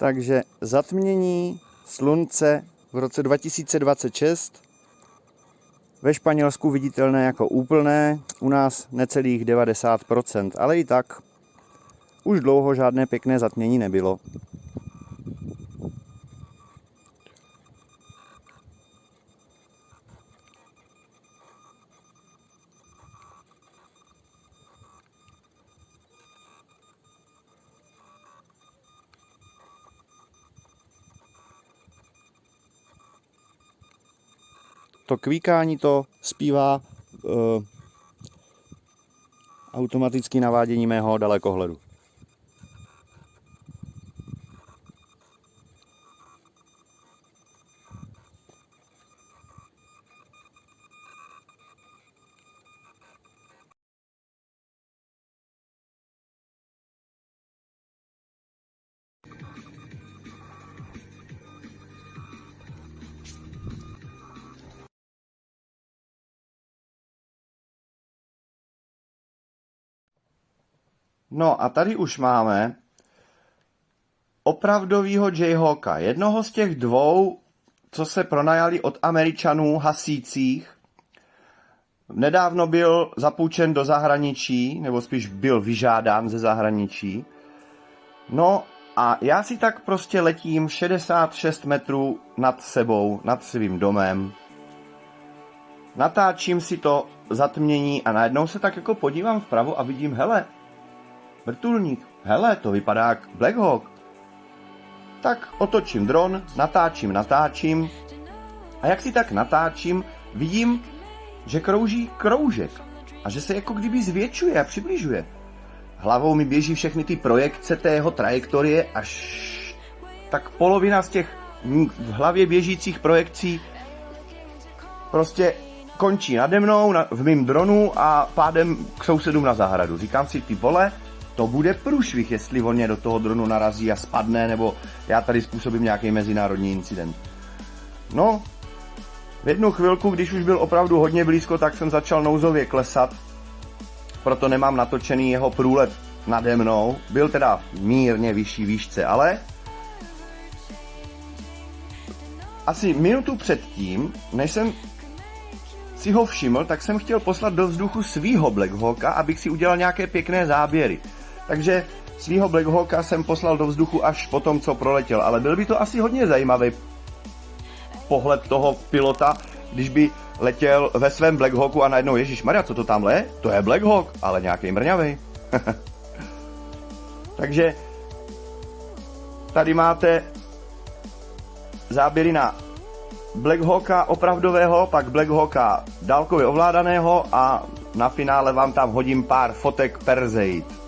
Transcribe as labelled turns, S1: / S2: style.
S1: Takže zatmění slunce v roce 2026 ve Španělsku viditelné jako úplné, u nás necelých 90%, ale i tak už dlouho žádné pěkné zatmění nebylo. To kvíkání to zpívá automatické navádění mého dalekohledu. No a tady už máme opravdovýho Jayhawka. Jednoho z těch dvou, co se pronajali od Američanů hasících. Nedávno byl zapůjčen do zahraničí, nebo spíš byl vyžádán ze zahraničí. No a já si tak prostě letím 66 metrů nad sebou, nad svým domem. Natáčím si to zatmění a najednou se tak jako podívám vpravo a vidím, hele, vrtulník, hele, to vypadá jak Black Hawk. Tak otočím dron, natáčím a jak si tak natáčím, vidím, že krouží kroužek a že se jako kdyby zvětšuje a přibližuje. Hlavou mi běží všechny ty projekce té jeho trajektorie, až tak polovina z těch v hlavě běžících projekcí prostě končí nade mnou, v mým dronu a pádem k sousedům na zahradu. Říkám si, ty vole, to bude průšvih, jestli on mě do toho dronu narazí a spadne, nebo já tady způsobím nějaký mezinárodní incident. No, v jednu chvilku, když už byl opravdu hodně blízko, tak jsem začal nouzově klesat, proto nemám natočený jeho průlet nade mnou. Byl teda v mírně vyšší výšce, ale asi minutu předtím, než jsem si ho všiml, tak jsem chtěl poslat do vzduchu svýho Black Hawka, abych si udělal nějaké pěkné záběry. Takže svýho Black Hawka jsem poslal do vzduchu až po tom, co proletěl, ale byl by to asi hodně zajímavý pohled toho pilota, když by letěl ve svém Black Hawku a najednou, ježišmarja, co to tamhle je? To je Black Hawk, ale nějaký mrňavej. Takže tady máte záběry na Black Hawka opravdového, pak Black Hawka dálkově ovládaného a na finále vám tam hodím pár fotek Perseid.